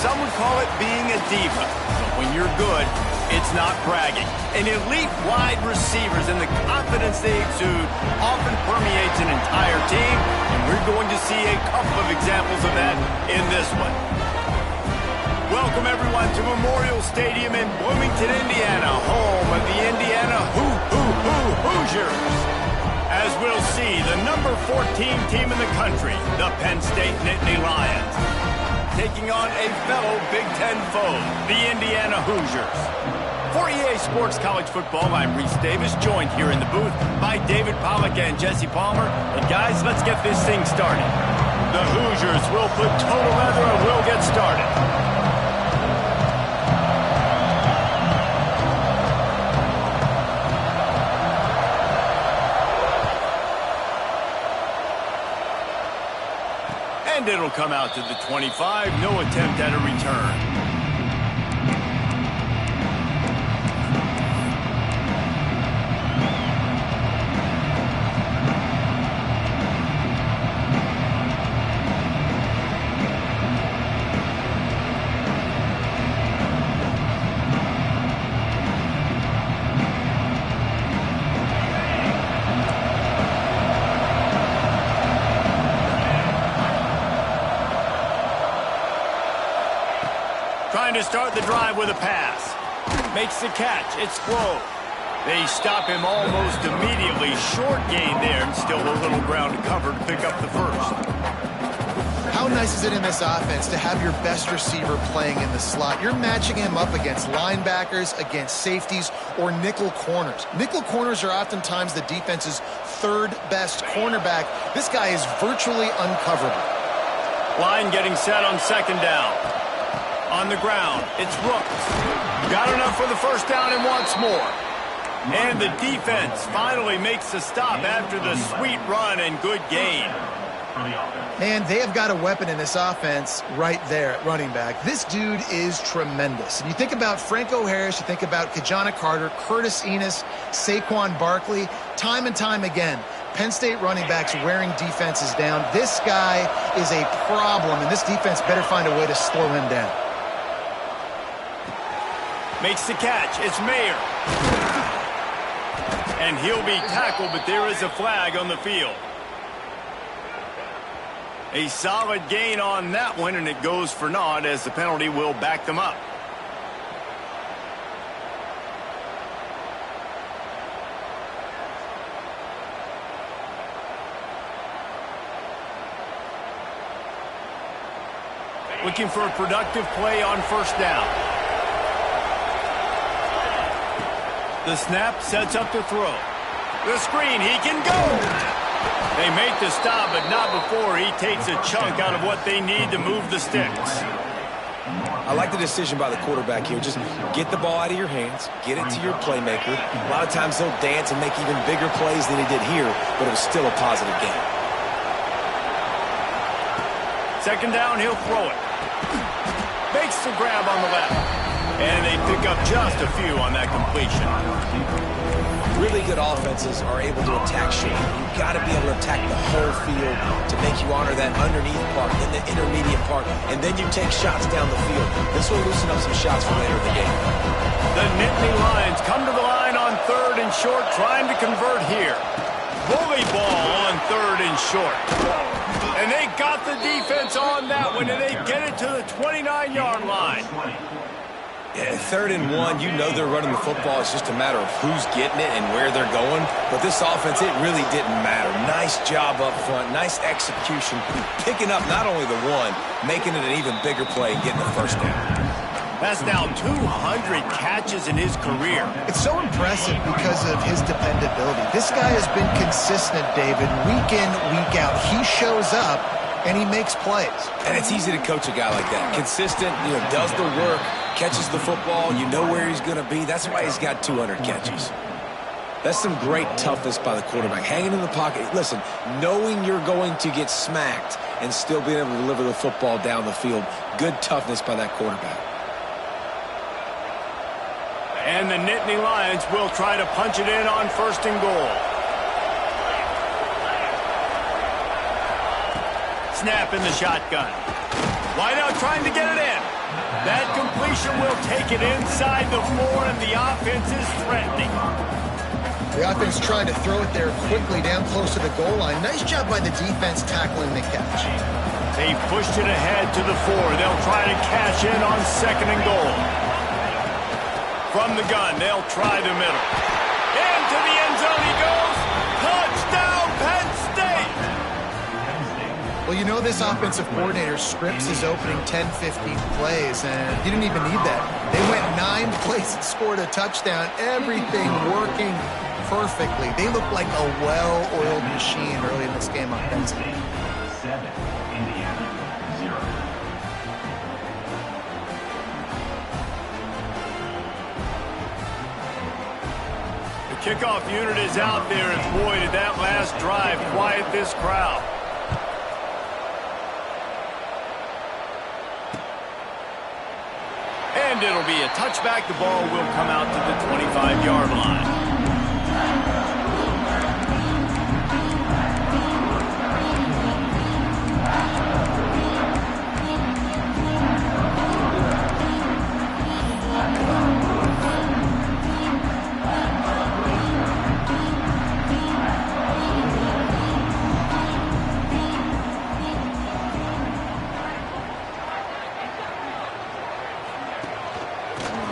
some would call it being a diva. But when you're good, it's not bragging. An elite wide receivers and the confidence they exude often permeates an entire team, and we're going to see a couple of examples of that in this one. Welcome, everyone, to Memorial Stadium in Bloomington, Indiana, home of the Indiana Hoosiers. As we'll see, the number 14 team in the country, the Penn State Nittany Lions, taking on a fellow Big Ten foe, the Indiana Hoosiers. For EA Sports College Football, I'm Reese Davis, joined here in the booth by David Pollack and Jesse Palmer. And guys, let's get this thing started. The Hoosiers will put total leather and we'll get started. And it'll come out to the 25. No attempt at a return. Trying to start the drive with a pass. Makes the catch. It's slow. They stop him almost immediately. Short gain there, and still a little ground to cover to pick up the first. How nice is it in this offense to have your best receiver playing in the slot? You're matching him up against linebackers, against safeties, or nickel corners. Nickel corners are oftentimes the defense's third best cornerback. This guy is virtually uncoverable. Line getting set on second down. On the ground, it's Rooks. Got enough for the first down and wants more. And the defense finally makes the stop after the sweet run and good gain. Man, they have got a weapon in this offense right there at running back. This dude is tremendous. And you think about Franco Harris, you think about Kajana Carter, Curtis Enos, Saquon Barkley, time and time again. Penn State running backs wearing defenses down. This guy is a problem, and this defense better find a way to slow him down. Makes the catch. It's Mayer. And he'll be tackled, but there is a flag on the field. A solid gain on that one, and it goes for naught as the penalty will back them up. Looking for a productive play on first down. The snap sets up the throw. The screen, he can go! They make the stop, but not before he takes a chunk out of what they need to move the sticks. I like the decision by the quarterback here. Just get the ball out of your hands, get it to your playmaker. A lot of times they'll dance and make even bigger plays than he did here, but it was still a positive game. Second down, he'll throw it. Makes the grab on the left. And they pick up just a few on that completion. Really good offenses are able to attack short. You've got to be able to attack the whole field to make you honor that underneath part, then the intermediate part, and then you take shots down the field. This will loosen up some shots for later in the game. The Nittany Lions come to the line on third and short, trying to convert here. Bully ball on third and short. And they got the defense on that one, and they get it to the 29-yard line. Yeah, 3rd and 1, you know they're running the football. It's just a matter of who's getting it and where they're going. But this offense, it really didn't matter. Nice job up front, nice execution, picking up not only the one, making it an even bigger play and getting the first down. That's now 200 catches in his career. It's so impressive because of his dependability. This guy has been consistent, David, week in, week out. He shows up, and he makes plays. And it's easy to coach a guy like that. Consistent, does the work, catches the football, you know where he's going to be. That's why he's got 200 catches. That's some great toughness by the quarterback. Hanging in the pocket. Listen, knowing you're going to get smacked and still being able to deliver the football down the field. Good toughness by that quarterback. And the Nittany Lions will try to punch it in on 1st and goal. Snap in the shotgun. Wideout trying to get it in. That completion will take it inside the 4, and the offense is threatening. The offense tried to throw it there quickly down close to the goal line. Nice job by the defense tackling the catch. They pushed it ahead to the 4. They'll try to cash in on 2nd and goal. From the gun, they'll try the middle. Into the end zone he goes. Touchdown, Penn State! Well, you know this offensive coordinator scripts his opening 10, 15 plays, and he didn't even need that. They went 9 plays and scored a touchdown. Everything working perfectly. They look like a well-oiled machine early in this game offensively. 7, Indiana, 0. The kickoff unit is out there, and boy, did that last drive quiet this crowd. And it'll be a touchback. The ball will come out to the 25-yard line.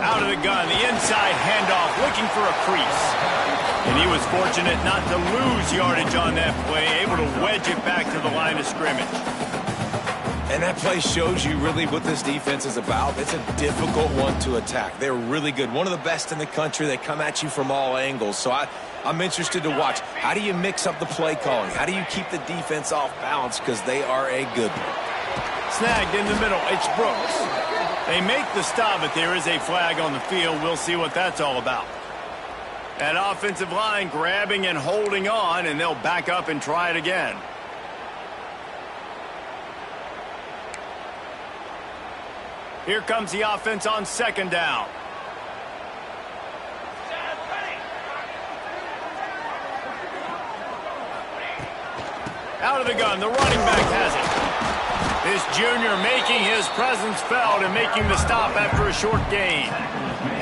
Out of the gun, the inside handoff, looking for a crease. And he was fortunate not to lose yardage on that play, able to wedge it back to the line of scrimmage. And that play shows you really what this defense is about. It's a difficult one to attack. They're really good. One of the best in the country. They come at you from all angles. So I'm interested to watch. How do you mix up the play calling? How do you keep the defense off balance? Because they are a good one. Snagged in the middle. It's Brooks. They make the stop, but there is a flag on the field. We'll see what that's all about. That offensive line grabbing and holding on, and they'll back up and try it again. Here comes the offense on 2nd down. Out of the gun, the running back has it. This junior making his presence felt and making the stop after a short gain.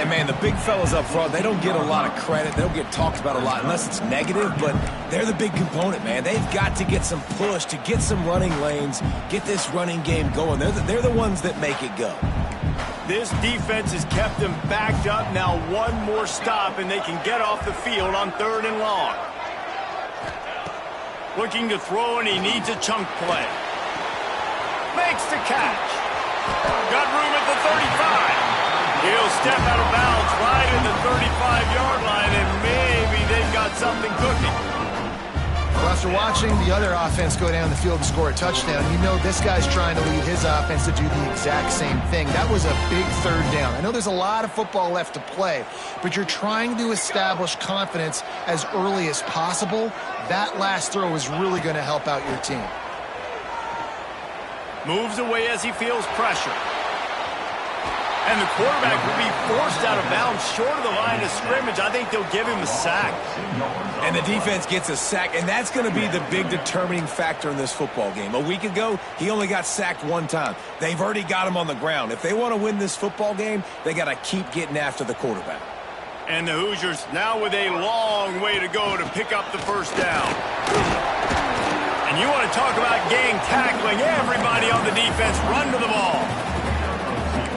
And, man, the big fellas up front, they don't get a lot of credit. They don't get talked about a lot unless it's negative, but they're the big component, man. They've got to get some push, to get some running lanes, get this running game going. They're the ones that make it go. This defense has kept them backed up. Now one more stop, and they can get off the field on 3rd and long. Looking to throw, and he needs a chunk play. Makes the catch. Got room at the 35. He'll step out of bounds right in the 35-yard line, and maybe they've got something cooking. Well, after watching the other offense go down the field and score a touchdown, you know this guy's trying to lead his offense to do the exact same thing. That was a big 3rd down. I know there's a lot of football left to play, but you're trying to establish confidence as early as possible. That last throw is really going to help out your team. Moves away as he feels pressure. And the quarterback will be forced out of bounds short of the line of scrimmage. I think they'll give him a sack. And the defense gets a sack, and that's going to be the big determining factor in this football game. A week ago, he only got sacked 1 time. They've already got him on the ground. If they want to win this football game, they got to keep getting after the quarterback. And the Hoosiers now with a long way to go to pick up the 1st down. And you want to talk about gang tackling. Everybody on the defense run to the ball.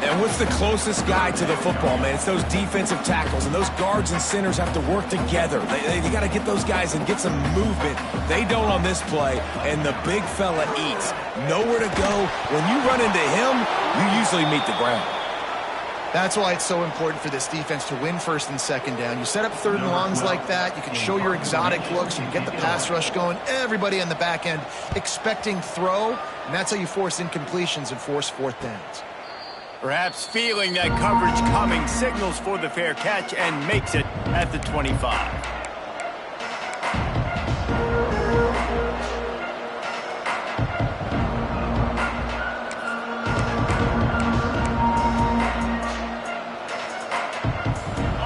And what's the closest guy to the football, man? It's those defensive tackles, and those guards and centers have to work together. They got to get those guys and get some movement. They don't on this play, and the big fella eats. Nowhere to go. When you run into him, you usually meet the ground. That's why it's so important for this defense to win 1st and 2nd down. You set up 3rd and longs like that. You can show your exotic looks. You can get the pass rush going. Everybody on the back end expecting throw, and that's how you force incompletions and force 4th downs. Perhaps feeling that coverage coming, signals for the fair catch and makes it at the 25.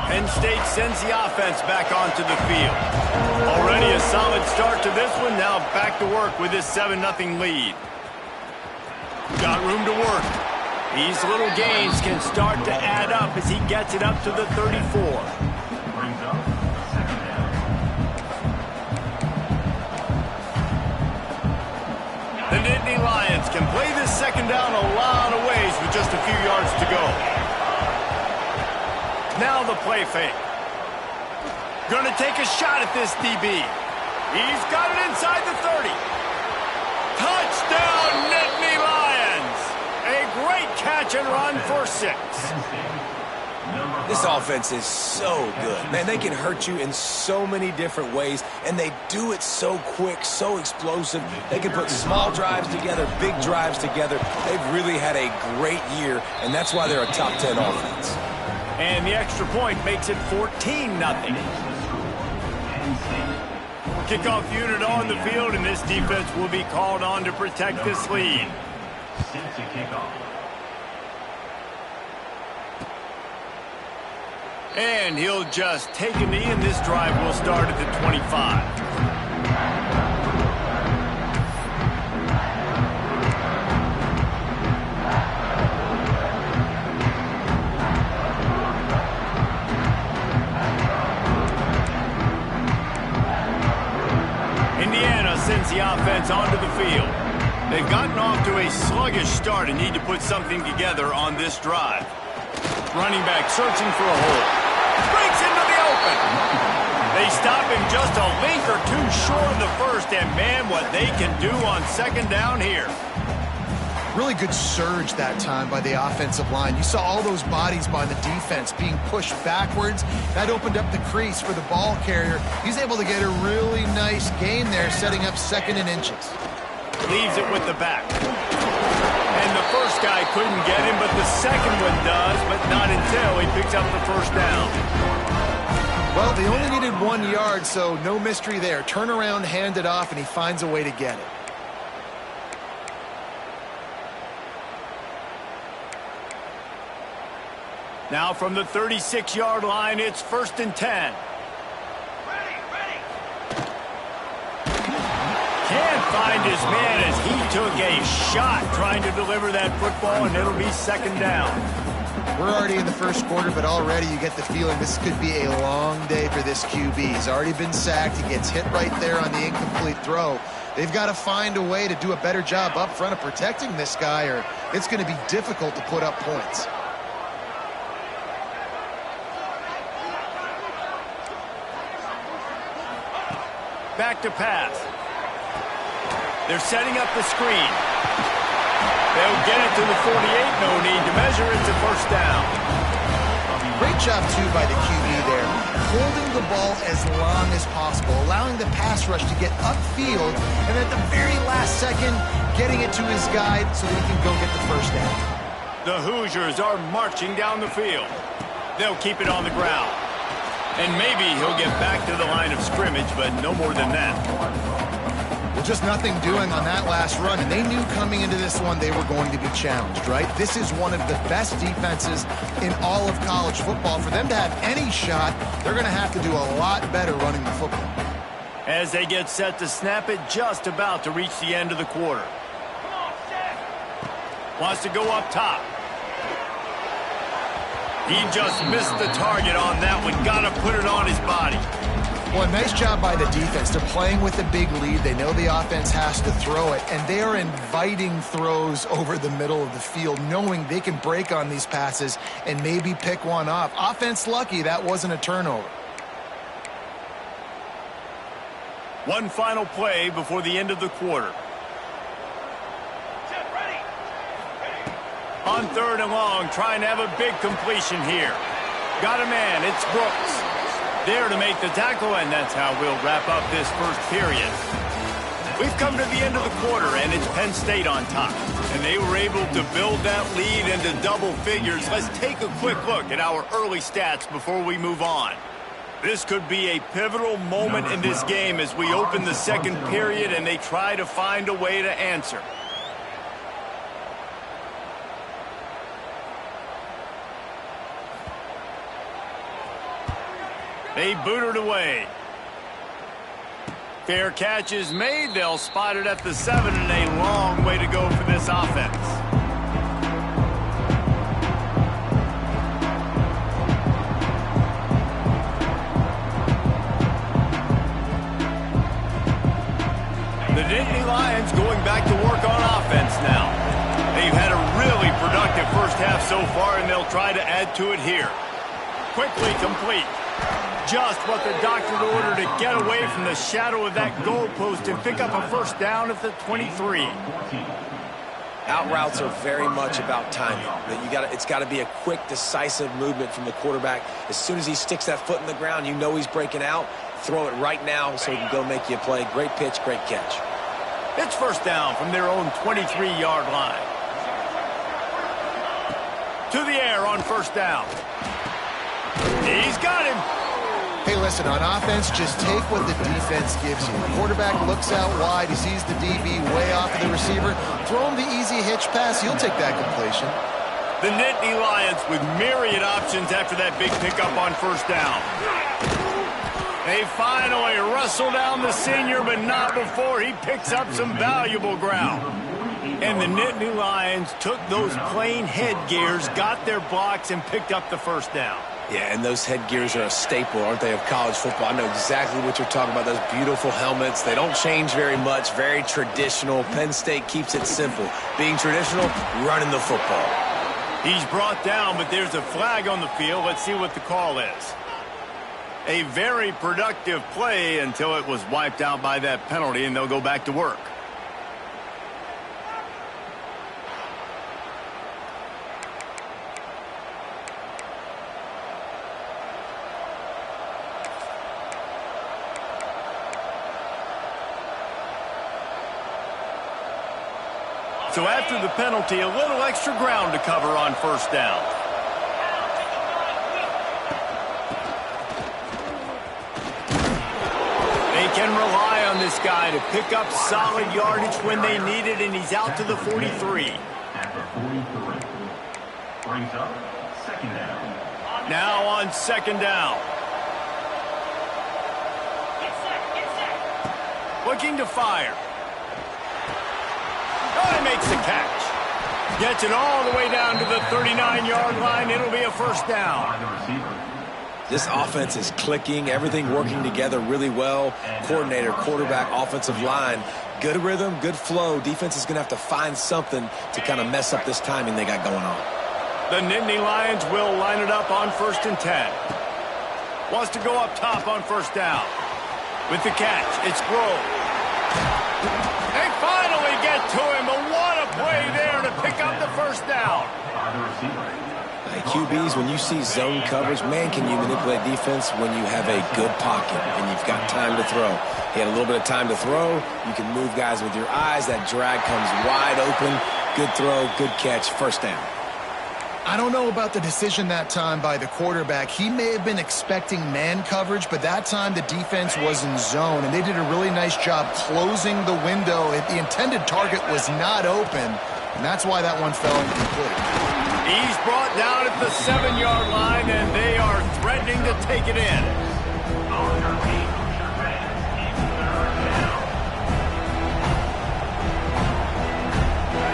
Penn State sends the offense back onto the field. Already a solid start to this one. Now back to work with this 7-0 lead. Got room to work. These little gains can start to add up as he gets it up to the 34. Brings up second down. The Nittany Lions can play this second down a lot of ways with just a few yards to go. Now the play fake. Gonna take a shot at this DB. He's got it inside the 30. Touchdown, Nittany Lions! A great catch and run for 6. This offense is so good. Man, they can hurt you in so many different ways, and they do it so quick, so explosive. They can put small drives together, big drives together. They've really had a great year, and that's why they're a top 10 offense. And the extra point makes it 14-0. Kickoff unit on the field, and this defense will be called on to protect this lead. Set to kick off. And he'll just take a knee, and this drive will start at the 25. Sends the offense onto the field. They've gotten off to a sluggish start and need to put something together on this drive. Running back searching for a hole. Breaks into the open. They stop him just a link or two short of the first, and man, what they can do on second down here. Really good surge that time by the offensive line. You saw all those bodies by the defense being pushed backwards. That opened up the crease for the ball carrier. He's able to get a really nice gain there, setting up 2nd and inches. Leaves it with the back. And the first guy couldn't get him, but the second one does, but not until he picks up the first down. Well, they only needed 1 yard, so no mystery there. Turn around, hand it off, and he finds a way to get it. Now from the 36-yard line, it's 1st and 10. Can't find his man as he took a shot trying to deliver that football, and it'll be 2nd down. We're already in the first quarter, but already you get the feeling this could be a long day for this QB. He's already been sacked. He gets hit right there on the incomplete throw. They've got to find a way to do a better job up front of protecting this guy, or it's going to be difficult to put up points. Back to pass. They're setting up the screen. They'll get it to the 48. No need to measure. It's a 1st down. Great job, too, by the QB there. Holding the ball as long as possible, allowing the pass rush to get upfield, and at the very last second, getting it to his guy so that he can go get the 1st down. The Hoosiers are marching down the field. They'll keep it on the ground. And maybe he'll get back to the line of scrimmage, but no more than that. Well, just nothing doing on that last run, and they knew coming into this one they were going to be challenged, right? This is one of the best defenses in all of college football. For them to have any shot, they're going to have to do a lot better running the football. As they get set to snap it, just about to reach the end of the quarter. Wants to go up top. He just missed the target on that one. Got to put it on his body. Well, nice job by the defense. They're playing with a big lead. They know the offense has to throw it, and they are inviting throws over the middle of the field, knowing they can break on these passes and maybe pick one off. Offense lucky that wasn't a turnover. One final play before the end of the quarter. On 3rd and long, trying to have a big completion here. Got a man, it's Brooks. There to make the tackle, and that's how we'll wrap up this first period. We've come to the end of the quarter, and it's Penn State on top. And they were able to build that lead into double figures. Let's take a quick look at our early stats before we move on. This could be a pivotal moment in this game as we open the second period and they try to find a way to answer. They boot it away. Fair catch is made. They'll spot it at the 7, and a long way to go for this offense. so far, and they'll try to add to it here. Quickly complete. Just what the doctor ordered to get away from the shadow of that goalpost and pick up a first down at the 23. Out routes are very much about timing. It's got to be a quick, decisive movement from the quarterback. As soon as he sticks that foot in the ground, you know he's breaking out. Throw it right now so he can go make you a play. Great pitch, great catch. It's first down from their own 23-yard line. To the air on first down. He's got him. Hey, listen, on offense, just take what the defense gives you. The quarterback looks out wide. He sees the DB way off of the receiver. Throw him the easy hitch pass. He'll take that completion. The Nittany Lions with myriad options after that big pickup on first down. They finally wrestle down the senior, but not before he picks up some valuable ground. And the Nittany Lions took those plain headgears, got their blocks, and picked up the first down. Yeah, and those headgears are a staple, aren't they, of college football? I know exactly what you're talking about, those beautiful helmets. They don't change very much, very traditional. Penn State keeps it simple. Being traditional, running the football. He's brought down, but there's a flag on the field. Let's see what the call is. A very productive play until it was wiped out by that penalty, and they'll go back to work. So after the penalty, a little extra ground to cover on first down. They can rely on this guy to pick up solid yardage when they need it, and he's out to the 43. At the 43. Brings up second down. Now on second down. Looking to fire. Oh, he makes the catch. Gets it all the way down to the 39-yard line. It'll be a first down. By the receiver. This offense is clicking, everything working together really well. Coordinator, quarterback, offensive line. Good rhythm, good flow. Defense is going to have to find something to kind of mess up this timing they got going on. The Nittany Lions will line it up on 1st and 10. Wants to go up top on first down. With the catch, it's Grove. They finally get to him, but what a play there to pick up the first down. By the receiver. QBs, when you see zone coverage, man, can you manipulate defense when you have a good pocket and you've got time to throw. He had a little bit of time to throw. You can move guys with your eyes. That drag comes wide open. Good throw, good catch, first down. I don't know about the decision that time by the quarterback. He may have been expecting man coverage, but that time the defense was in zone, and they did a really nice job closing the window. The intended target was not open, and that's why that one fell incomplete. He's brought down at the 7-yard line, and they are threatening to take it in.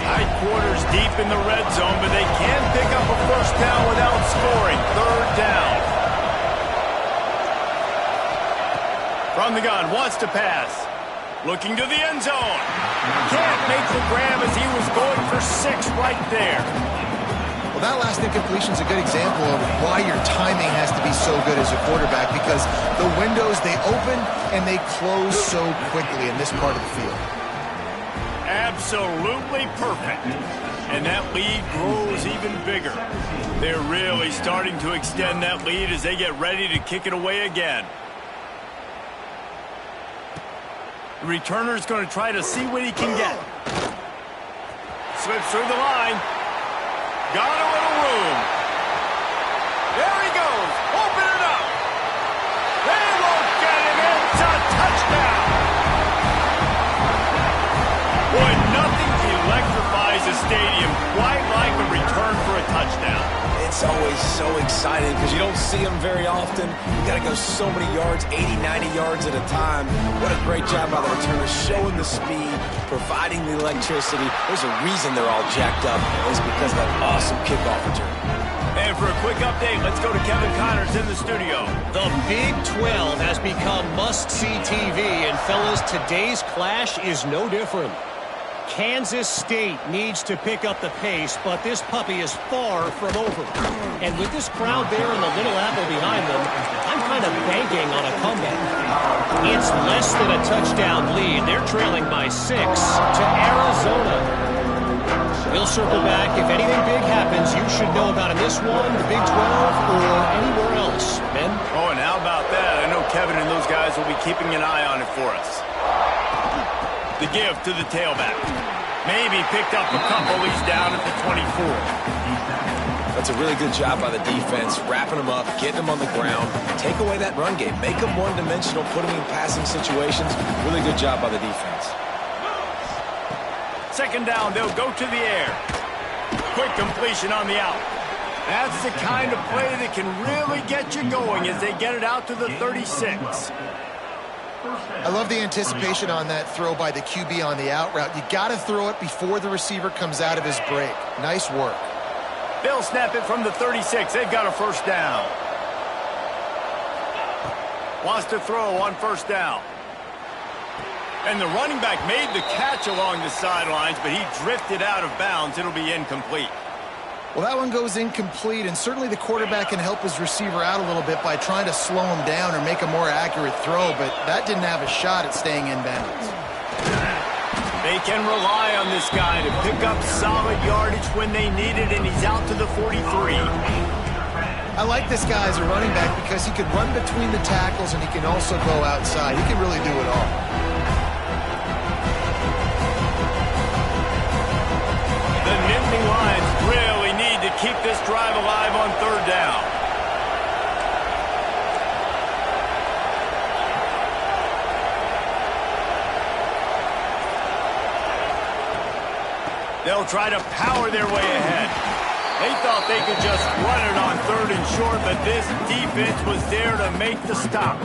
Tight quarters deep in the red zone, but they can pick up a first down without scoring. Third down. From the gun, wants to pass. Looking to the end zone. Can't make the grab as he was going for 6 right there. Well, that last incompletion is a good example of why your timing has to be so good as a quarterback, because the windows, they open and they close so quickly in this part of the field. Absolutely perfect. And that lead grows even bigger. They're really starting to extend that lead as they get ready to kick it away again. The returner's going to try to see what he can get. Slips through the line. Got a little room. There he goes. Open it up. They won't get him. It's a touchdown. Boy, nothing electrifies a stadium quite like a return for a touchdown. It's always so exciting because you don't see them very often. You got to go so many yards, 80, 90 yards at a time. What a great job by the returner, showing the speed, providing the electricity. There's a reason they're all jacked up. It's because of that awesome kickoff return. And for a quick update, let's go to Kevin Connors in the studio. The Big 12 has become must-see TV, and fellas, today's clash is no different. Kansas State needs to pick up the pace, but this puppy is far from over. And with this crowd there and the Little Apple behind them, I'm kind of banking on a comeback. It's less than a touchdown lead. They're trailing by 6 to Arizona. We'll circle back. If anything big happens, you should know about in this one, the Big 12, or anywhere else. Ben? Oh, and how about that? I know Kevin and those guys will be keeping an eye on it for us. The give to the tailback. Maybe picked up a couple. He's down at the 24. That's a really good job by the defense, wrapping them up, getting them on the ground. Take away that run game. Make them one-dimensional, put them in passing situations. Really good job by the defense. Second down, they'll go to the air. Quick completion on the out. That's the kind of play that can really get you going as they get it out to the 36. I love the anticipation on that throw by the QB on the out route. You got to throw it before the receiver comes out of his break. Nice work. They'll snap it from the 36. They've got a first down. Wants to throw on first down. And the running back made the catch along the sidelines, but he drifted out of bounds. It'll be incomplete. Well, that one goes incomplete, and certainly the quarterback can help his receiver out a little bit by trying to slow him down or make a more accurate throw, but that didn't have a shot at staying in bounds. They can rely on this guy to pick up solid yardage when they need it, and he's out to the 43. I like this guy as a running back because he can run between the tackles and he can also go outside. He can really do it all. The Nittany Lions really need to keep this drive alive on third down. They'll try to power their way ahead. They thought they could just run it on third and short, but this defense was there to make the stop.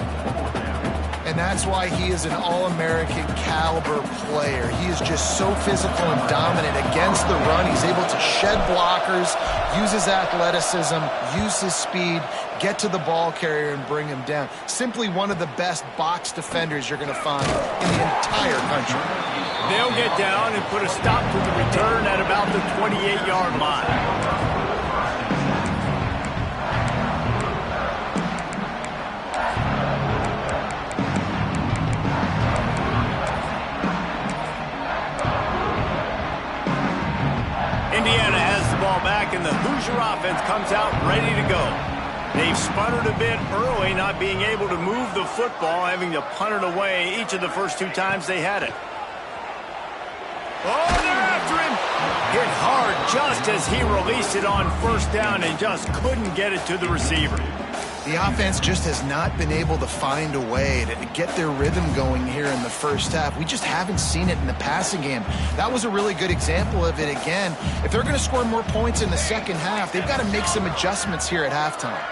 And that's why he is an All-American caliber player. He is just so physical and dominant against the run. He's able to shed blockers, use his athleticism, use his speed, get to the ball carrier and bring him down. Simply one of the best box defenders you're going to find in the entire country. They'll get down and put a stop to the return at about the 28-yard line. Indiana has the ball back, and the Hoosier offense comes out ready to go. They've sputtered a bit early, not being able to move the football, having to punt it away each of the first 2 times they had it. Oh, they're after him. Hit hard just as he released it on first down and just couldn't get it to the receiver. The offense just has not been able to find a way to get their rhythm going here in the first half. We just haven't seen it in the passing game. That was a really good example of it again. If they're going to score more points in the second half, they've got to make some adjustments here at halftime.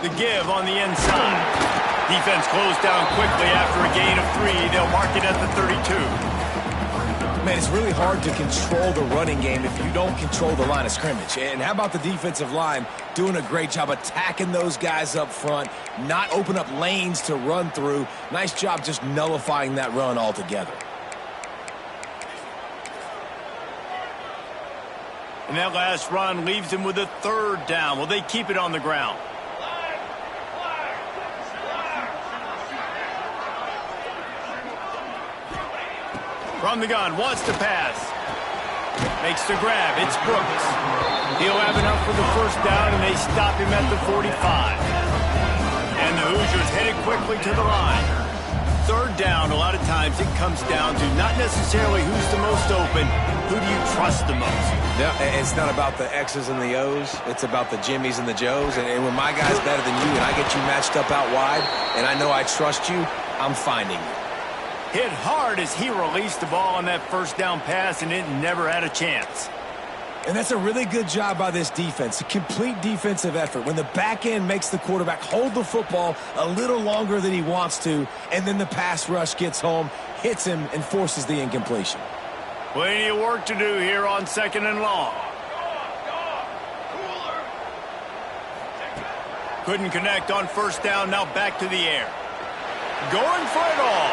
The give on the inside. Defense closed down quickly after a gain of 3. They'll mark it at the 32. Man, it's really hard to control the running game if you don't control the line of scrimmage. And how about the defensive line doing a great job attacking those guys up front, not open up lanes to run through. Nice job just nullifying that run altogether. And that last run leaves them with a third down. Will they keep it on the ground? From the gun, wants to pass. Makes the grab. It's Brooks. He'll have enough for the first down, and they stop him at the 45. And the Hoosiers headed quickly to the line. Third down, a lot of times it comes down to not necessarily who's the most open, who do you trust the most? Yeah, it's not about the X's and the O's. It's about the Jimmies and the Joes. And when my guy's better than you and I get you matched up out wide, and I know I trust you, I'm finding you. Hit hard as he released the ball on that first down pass, and it never had a chance. And that's a really good job by this defense, a complete defensive effort. When the back end makes the quarterback hold the football a little longer than he wants to, and then the pass rush gets home, hits him, and forces the incompletion. Plenty of work to do here on second and long. Couldn't connect on first down, now back to the air. Going for it all.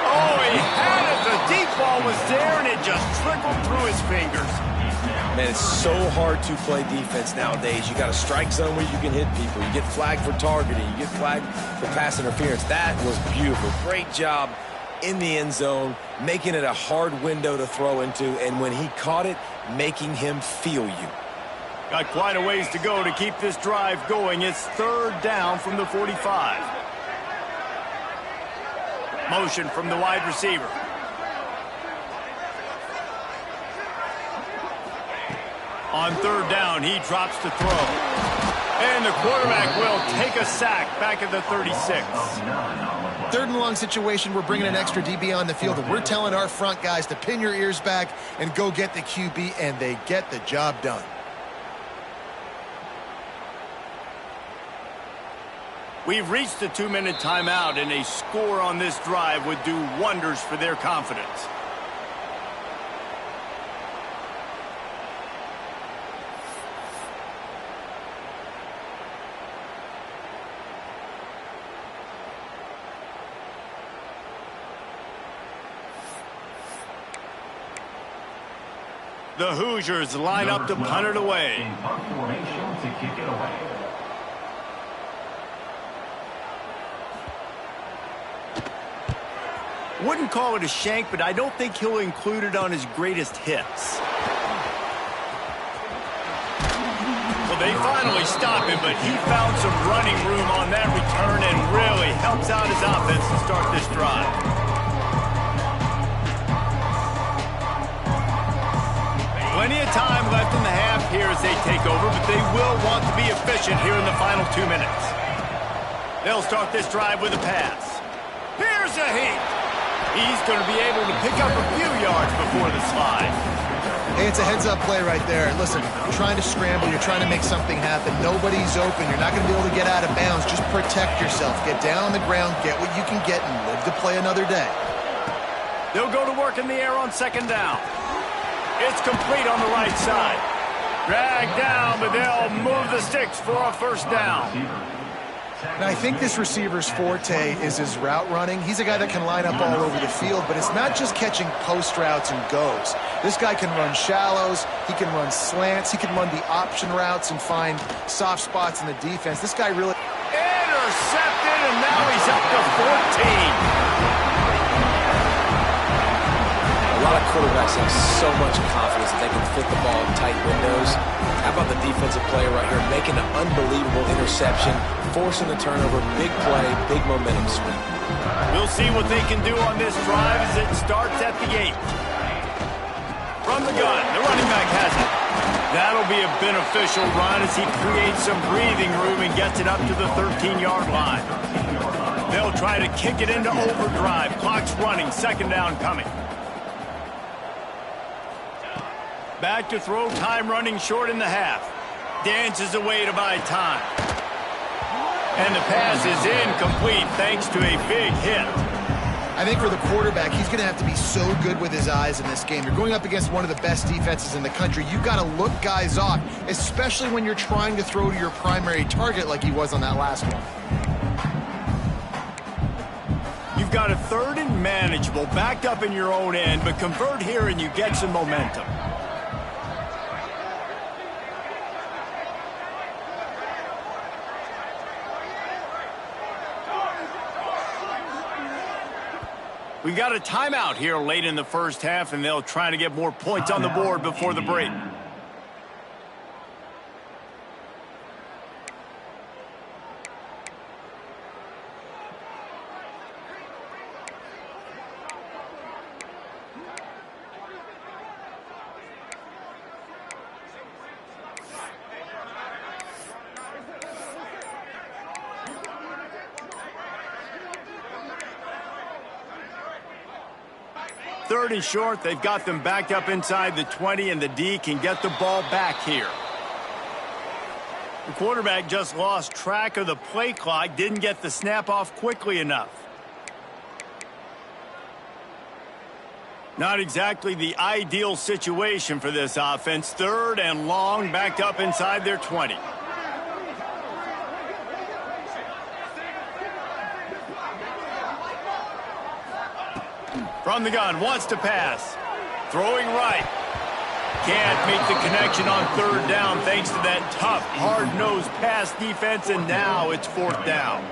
Oh, he had it. The deep ball was there, and it just trickled through his fingers. Man, it's so hard to play defense nowadays. You got a strike zone where you can hit people. You get flagged for targeting. You get flagged for pass interference. That was beautiful. Great job in the end zone, making it a hard window to throw into, and when he caught it, making him feel you. Got quite a ways to go to keep this drive going. It's third down from the 45. Motion from the wide receiver. On third down, he drops to throw. And the quarterback will take a sack back at the 36. Third and long situation, we're bringing an extra DB on the field, and we're telling our front guys to pin your ears back and go get the QB, and they get the job done. We've reached the 2-minute timeout, and a score on this drive would do wonders for their confidence. The Hoosiers line up to punt it away. In punt formation to kick it away. Wouldn't call it a shank, but I don't think he'll include it on his greatest hits. Well, they finally stop him, but he found some running room on that return and really helps out his offense to start this drive. Plenty of time left in the half here as they take over, but they will want to be efficient here in the final 2 minutes. They'll start this drive with a pass. Here's a heat. He's going to be able to pick up a few yards before the slide. Hey, it's a heads-up play right there. Listen, you're trying to scramble. You're trying to make something happen. Nobody's open. You're not going to be able to get out of bounds. Just protect yourself. Get down on the ground, get what you can get, and live to play another day. They'll go to work in the air on second down. It's complete on the right side. Dragged down, but they'll move the sticks for a first down. Now, I think this receiver's forte is his route running. He's a guy that can line up all over the field, but it's not just catching post routes and goes. This guy can run shallows, he can run slants, he can run the option routes and find soft spots in the defense. This guy really... Intercepted, and now he's up to 14. A lot of quarterbacks have so much confidence that they can fit the ball in tight windows. How about the defensive player right here making an unbelievable interception, forcing the turnover, big play, big momentum swing. We'll see what they can do on this drive as it starts at the 8. From the gun, the running back has it. That'll be a beneficial run as he creates some breathing room and gets it up to the 13-yard line. They'll try to kick it into overdrive. Clock's running, second down coming. Back to throw, time running short in the half. Dances away to buy time. And the pass is incomplete thanks to a big hit. I think for the quarterback, he's going to have to be so good with his eyes in this game. You're going up against one of the best defenses in the country. You've got to look guys off, especially when you're trying to throw to your primary target like he was on that last one. You've got a third and manageable, backed up in your own end, but convert here and you get some momentum. We got a timeout here late in the first half, and they'll try to get more points on the board before the break. Third and short, they've got them backed up inside the 20, and the D can get the ball back here. The quarterback just lost track of the play clock, didn't get the snap off quickly enough. Not exactly the ideal situation for this offense. Third and long, backed up inside their 20. From the gun, wants to pass. Throwing right. Can't make the connection on third down thanks to that tough, hard-nosed pass defense, and now it's fourth down.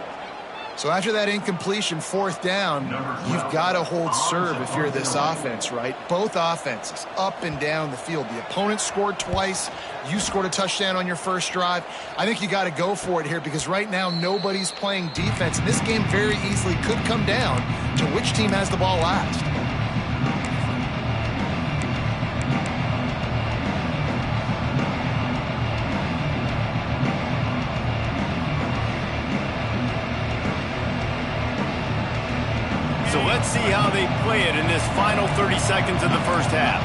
So after that incompletion, fourth down, you've got to hold serve if you're this offense, right? Both offenses up and down the field. The opponent scored twice. You scored a touchdown on your first drive. I think you got to go for it here because right now nobody's playing defense. And this game very easily could come down to which team has the ball last. So let's see how they play it in this final 30 seconds of the first half.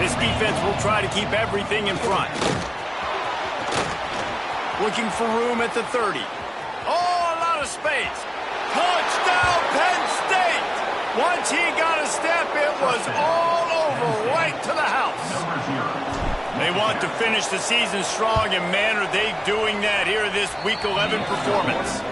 This defense will try to keep everything in front. Looking for room at the 30. Oh, a lot of space. Touchdown, Penn State! Once he got a step, it was all over, right to the house. They want to finish the season strong, and man, are they doing that here in this Week 11 performance.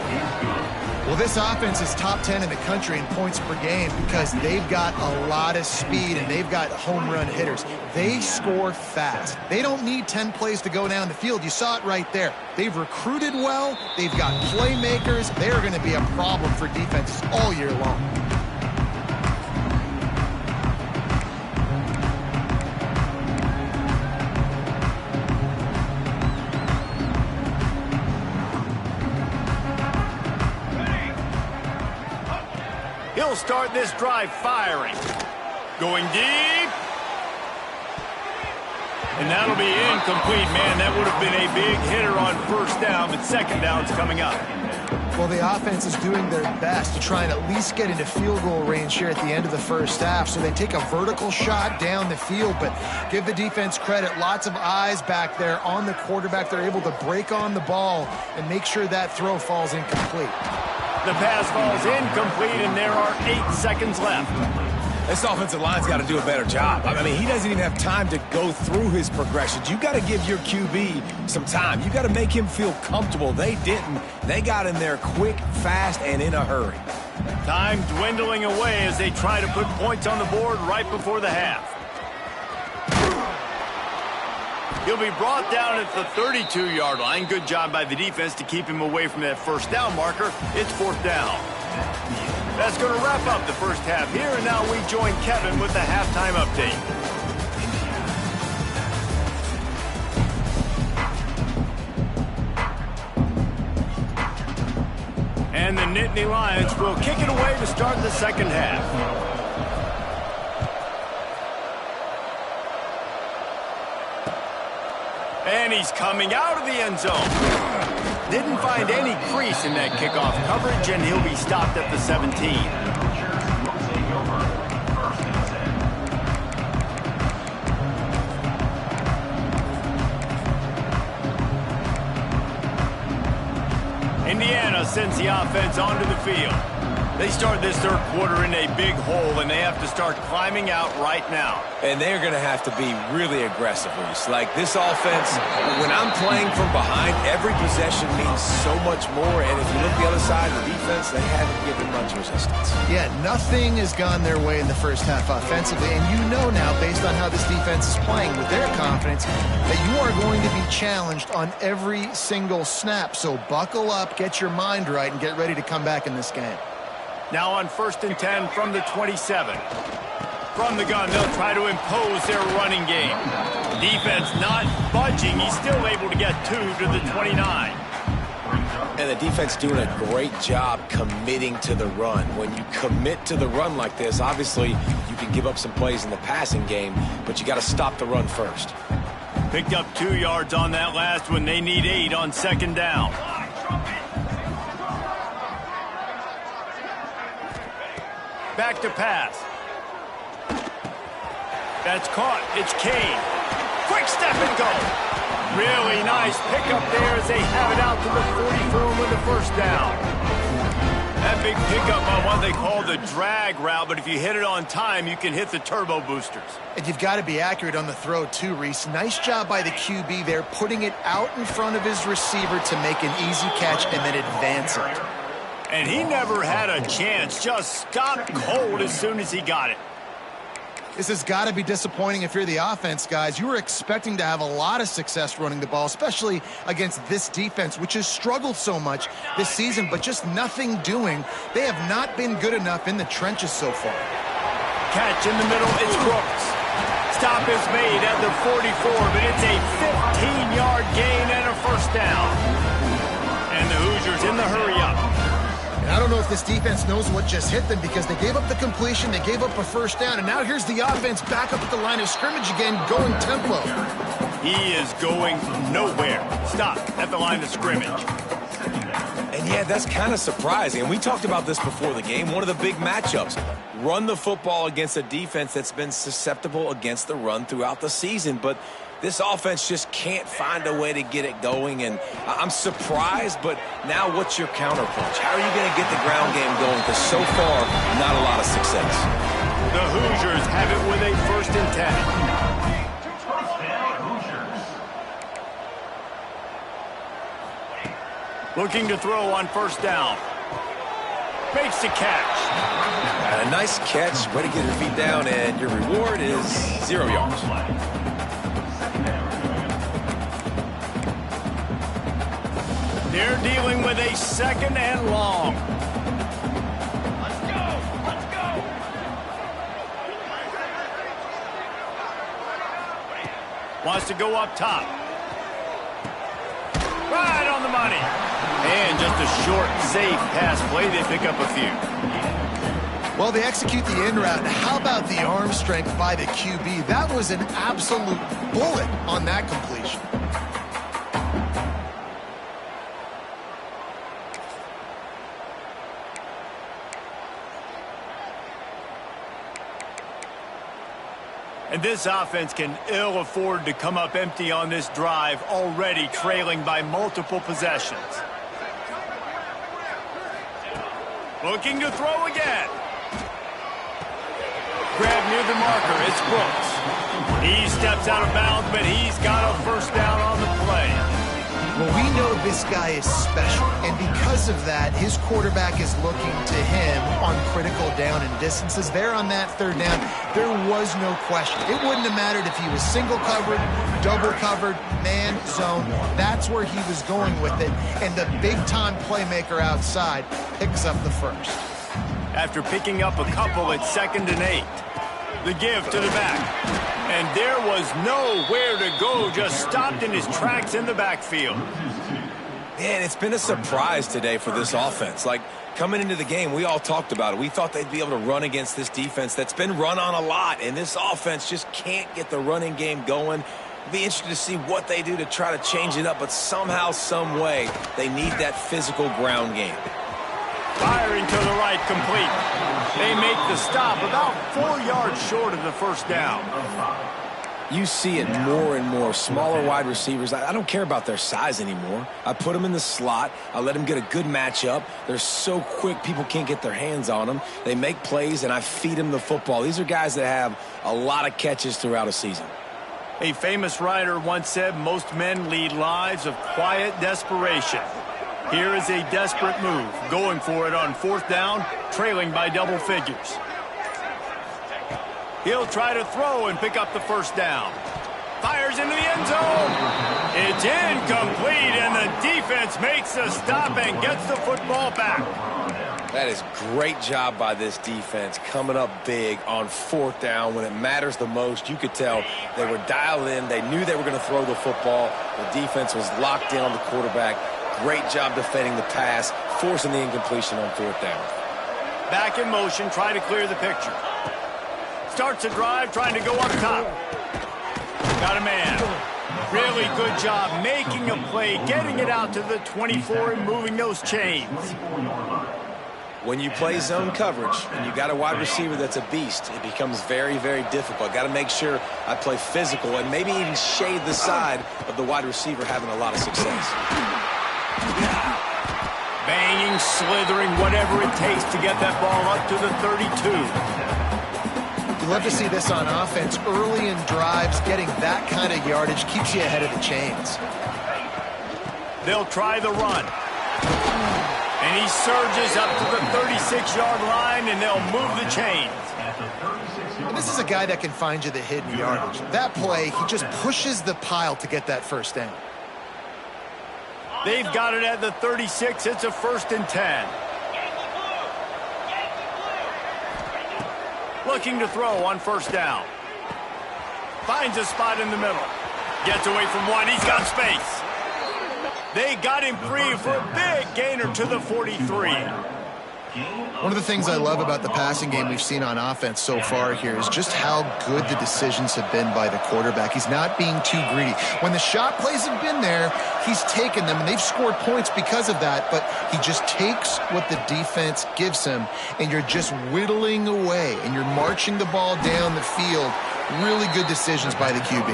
Well, this offense is top 10 in the country in points per game because they've got a lot of speed and they've got home run hitters. They score fast. They don't need 10 plays to go down the field. You saw it right there. They've recruited well. They've got playmakers. They're going to be a problem for defenses all year long. He'll start this drive firing. Going deep. And that'll be incomplete, man. That would have been a big hitter on first down, but second down's coming up. Well, the offense is doing their best to try and at least get into field goal range here at the end of the first half. So they take a vertical shot down the field, but give the defense credit. Lots of eyes back there on the quarterback. They're able to break on the ball and make sure that throw falls incomplete. The pass falls incomplete, and there are 8 seconds left. This offensive line's got to do a better job. I mean, he doesn't even have time to go through his progressions. You got to give your QB some time. You got to make him feel comfortable. They didn't. They got in there quick, fast, and in a hurry. Time dwindling away as they try to put points on the board right before the half. He'll be brought down at the 32-yard line. Good job by the defense to keep him away from that first down marker. It's fourth down. That's going to wrap up the first half here, and now we join Kevin with the halftime update. And the Nittany Lions will kick it away to start the second half. And he's coming out of the end zone. Didn't find any crease in that kickoff coverage, and he'll be stopped at the 17. Indiana sends the offense onto the field. They start this third quarter in a big hole, and they have to start climbing out right now. And they're going to have to be really aggressive, Reese. Like this offense, when I'm playing from behind, every possession means so much more. And if you look the other side of the defense, they haven't given much resistance. Yeah, nothing has gone their way in the first half offensively. And you know now, based on how this defense is playing with their confidence, that you are going to be challenged on every single snap. So buckle up, get your mind right, and get ready to come back in this game. Now on 1st and 10 from the 27. From the gun, they'll try to impose their running game. Defense not budging. He's still able to get 2 to the 29. And the defense doing a great job committing to the run. When you commit to the run like this, obviously you can give up some plays in the passing game, but you got to stop the run first. Picked up 2 yards on that last one. They need 8 on second down. Back to pass. That's caught. It's Kane. Quick step and go. Really nice pickup there as they have it out to the 44 with the first down. That big pickup on what they call the drag route, but if you hit it on time, you can hit the turbo boosters. And you've got to be accurate on the throw too, Reese. Nice job by the QB there, putting it out in front of his receiver to make an easy catch and then advance it. And he never had a chance. Just stopped cold as soon as he got it. This has got to be disappointing if you're the offense, guys. You were expecting to have a lot of success running the ball, especially against this defense, which has struggled so much this season, but just nothing doing. They have not been good enough in the trenches so far. Catch in the middle, it's Brooks. Stop is made at the 44, but it's a 15-yard gain and a first down. And the Hoosiers in the hurry-up. I don't know if this defense knows what just hit them because they gave up the completion, they gave up a first down, and now here's the offense back up at the line of scrimmage again, going tempo. He is going nowhere. Stop at the line of scrimmage. And yeah, that's kind of surprising. And we talked about this before the game. One of the big matchups. Run the football against a defense that's been susceptible against the run throughout the season. But this offense just can't find a way to get it going. And I'm surprised, but now what's your counterpunch? How are you going to get the ground game going? Because so far, not a lot of success. The Hoosiers have it with a 1st and 10. Looking to throw on 1st down. Makes the catch. And a nice catch. Way to get your feet down, and your reward is 0 yards. They're dealing with a 2nd and long. Let's go! Let's go! Wants to go up top. Right on the money. And just a short, safe pass play. They pick up a few. Well, they execute the in route. How about the arm strength by the QB? That was an absolute bullet on that completion. And this offense can ill afford to come up empty on this drive, already trailing by multiple possessions. Looking to throw again. Grab near the marker, it's Brooks. He steps out of bounds, but he's got a 1st down on the play. Well, we know this guy is special, and because of that, his quarterback is looking to him on critical down and distances. There on that 3rd down, there was no question. It wouldn't have mattered if he was single covered, double covered, man, zone. That's where he was going with it, and the big-time playmaker outside picks up the 1st. After picking up a couple at 2nd and 8. The give to the back. And there was nowhere to go, just stopped in his tracks in the backfield. Man, it's been a surprise today for this offense. Like, coming into the game, we all talked about it. We thought they'd be able to run against this defense that's been run on a lot, and this offense just can't get the running game going. It'll be interesting to see what they do to try to change it up, but somehow, some way, they need that physical ground game. Firing to the right, complete. They make the stop about 4 yards short of the 1st down. You see it more and more. Smaller wide receivers, I don't care about their size anymore. I put them in the slot. I let them get a good matchup. They're so quick, people can't get their hands on them. They make plays, and I feed them the football. These are guys that have a lot of catches throughout a season. A famous writer once said, most men lead lives of quiet desperation. Here is a desperate move, going for it on 4th down, trailing by double figures. He'll try to throw and pick up the 1st down. Fires into the end zone. It's incomplete, and the defense makes a stop and gets the football back. That is great job by this defense, coming up big on 4th down when it matters the most. You could tell they were dialed in. They knew they were going to throw the football. The defense was locked in on the quarterback. Great job defending the pass, forcing the incompletion on 4th down. Back in motion, try to clear the picture. Starts a drive, trying to go up top. Got a man. Really good job making a play, getting it out to the 24 and moving those chains. When you play zone coverage and you got a wide receiver that's a beast, it becomes very, very difficult. Got to make sure I play physical and maybe even shade the side of the wide receiver having a lot of success. Banging, slithering, whatever it takes to get that ball up to the 32. You love to see this on offense. Early in drives, getting that kind of yardage keeps you ahead of the chains. They'll try the run. And And he surges up to the 36-yard line, and they'll move the chains. And this is a guy that can find you the hidden yardage. That play, he just pushes the pile to get that first down. They've got it at the 36. It's a 1st and 10. Looking to throw on 1st down. Finds a spot in the middle. Gets away from one. He's got space. They got him free for a big gainer to the 43. One of the things I love about the passing game we've seen on offense so far here is just how good the decisions have been by the quarterback. He's not being too greedy. When the shot plays have been there, he's taken them, and they've scored points because of that, but he just takes what the defense gives him, and you're just whittling away, and you're marching the ball down the field. Really good decisions by the QB.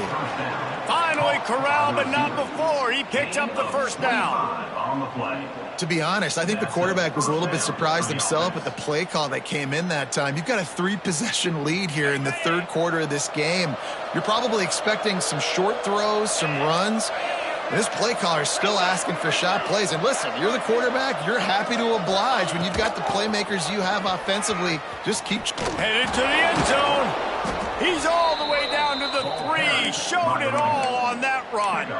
Finally corralled, but not before. He picked up the 1st down. To be honest, I think the quarterback was a little bit surprised himself at the play call that came in that time. You've got a 3-possession lead here in the 3rd quarter of this game. You're probably expecting some short throws, some runs. And this play caller is still asking for shot plays. And listen, you're the quarterback. You're happy to oblige when you've got the playmakers you have offensively. Just keep headed to the end zone. He's all the way down to the 3. Showed it all on that run.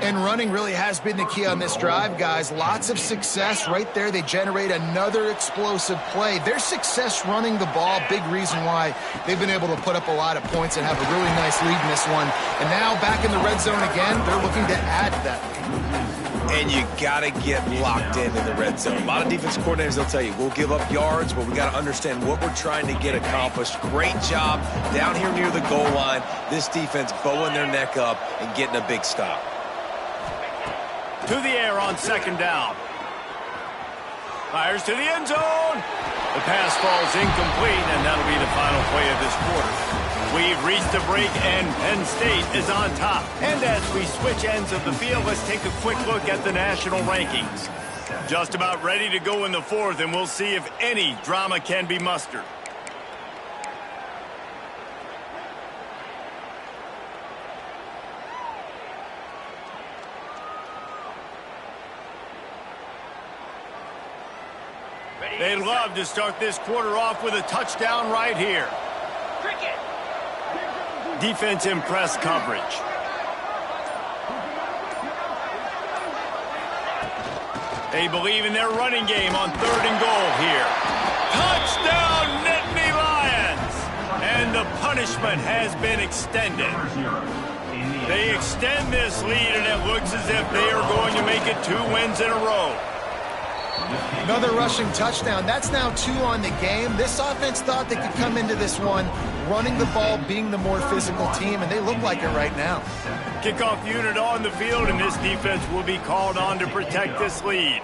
And running really has been the key on this drive, guys. Lots of success right there. They generate another explosive play. Their success running the ball, big reason why they've been able to put up a lot of points and have a really nice lead in this one. And now back in the red zone again, they're looking to add to that lead. And you got to get locked in the red zone. A lot of defense coordinators, they'll tell you, we'll give up yards, but we got to understand what we're trying to get accomplished. Great job down here near the goal line. This defense bowing their neck up and getting a big stop. To the air on 2nd down. Fires to the end zone. The pass falls incomplete, and that'll be the final play of this quarter. We've reached the break, and Penn State is on top. And as we switch ends of the field, let's take a quick look at the national rankings. Just about ready to go in the 4th, and we'll see if any drama can be mustered. They'd love to start this quarter off with a touchdown right here. Defense in press coverage. They believe in their running game on 3rd and goal here. Touchdown, Nittany Lions! And the punishment has been extended. They extend this lead, and it looks as if they are going to make it 2 wins in a row. Another rushing touchdown. That's now 2 on the game. This offense thought they could come into this one running the ball, being the more physical team, and they look like it right now. Kickoff unit on the field, and this defense will be called on to protect this lead.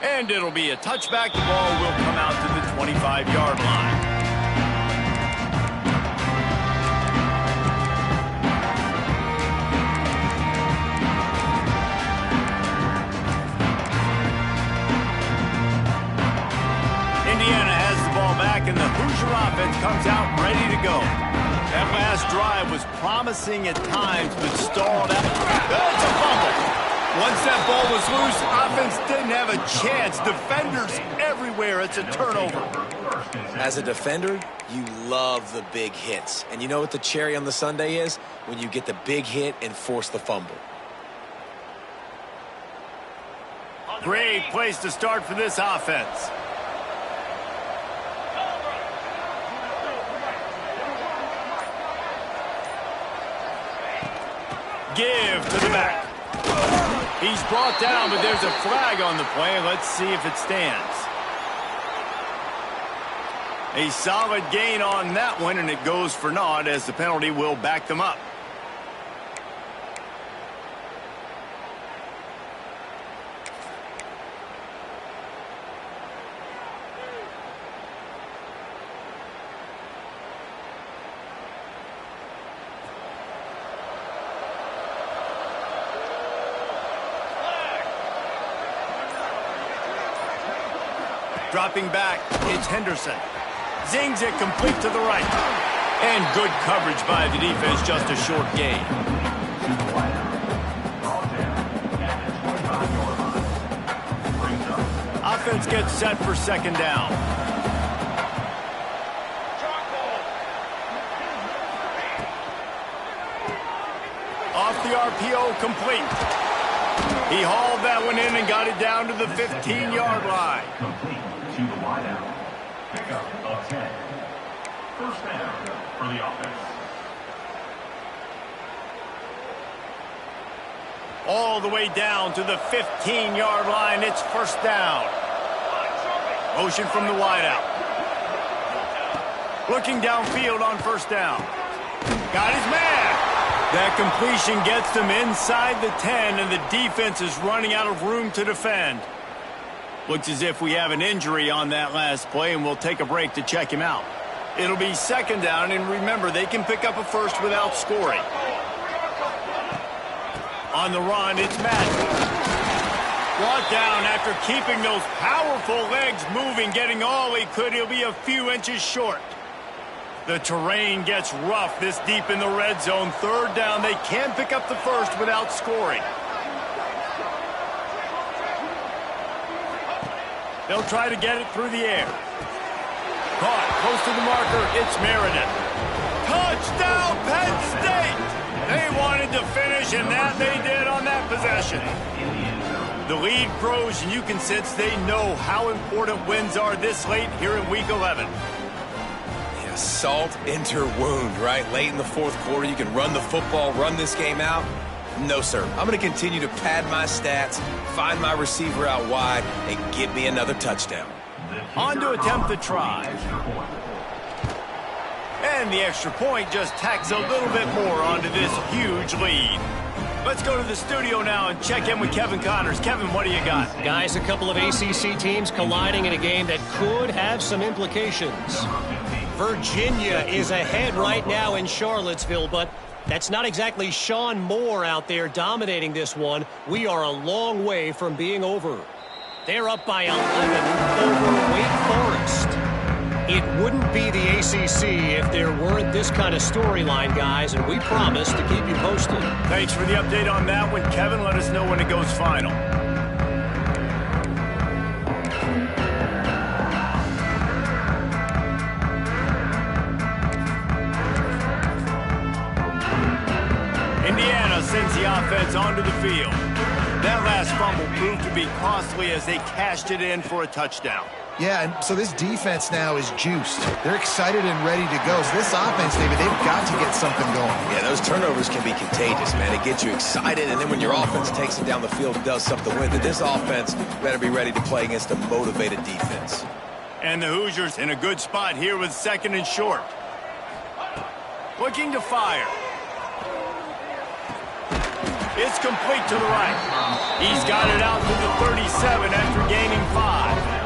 And it'll be a touchback. The ball will come out to the 25-yard line. Indiana has the ball back, and the Hoosier offense comes out ready to go. That last drive was promising at times, but stalled out. That's a fumble. Once that ball was loose, offense didn't have a chance. Defenders everywhere. It's a turnover. As a defender, you love the big hits. And you know what the cherry on the sundae is? When you get the big hit and force the fumble. Great place to start for this offense. Give to the back. He's brought down, but there's a flag on the play. Let's see if it stands. A solid gain on that one, and it goes for naught as the penalty will back them up. Dropping back, it's Henderson. Zings it complete to the right. And good coverage by the defense, just a short gain. to the wideout. Ball down at the 25-yard line. Brings up. Offense gets set for second down. Off the RPO, complete. He hauled that one in and got it down to the 15-yard line. Complete to the wideout. Pickup of 10. First down for the offense. All the way down to the 15-yard line. It's first down. Motion from the wideout. Looking downfield on first down. Got his man. That completion gets them inside the 10, and the defense is running out of room to defend. Looks as if we have an injury on that last play, and we'll take a break to check him out. It'll be second down, and remember, they can pick up a first without scoring. On the run, it's Madden. Brought down after keeping those powerful legs moving, getting all he could. He'll be a few inches short. The terrain gets rough this deep in the red zone. Third down, they can pick up the first without scoring. They'll try to get it through the air. Caught close to the marker, it's Meredith. Touchdown, Penn State! They wanted to finish, and that they did on that possession. The lead grows, and you can sense they know how important wins are this late here in Week 11. Salt into wound, right? Late in the fourth quarter, you can run the football, run this game out. No, sir. I'm going to continue to pad my stats, find my receiver out wide, and get me another touchdown. On to attempt the try. And the extra point just tacks a little bit more onto this huge lead. Let's go to the studio now and check in with Kevin Connors. Kevin, what do you got? Guys, a couple of ACC teams colliding in a game that could have some implications. Virginia is ahead right now in Charlottesville, but that's not exactly Sean Moore out there dominating this one. We are a long way from being over. They're up by 11 over Wake Forest. It wouldn't be the ACC if there weren't this kind of storyline, guys, and we promise to keep you posted. Thanks for the update on that one, Kevin. Let us know when it goes final. Indiana sends the offense onto the field. That last fumble proved to be costly as they cashed it in for a touchdown. Yeah, and so this defense now is juiced. They're excited and ready to go. So this offense, David, they've got to get something going. Yeah, those turnovers can be contagious, man. It gets you excited, and then when your offense takes it down the field and does something with it, this offense better be ready to play against a motivated defense. And the Hoosiers in a good spot here with second and short. Looking to fire. It's complete to the right. He's got it out to the 37 after gaining 5.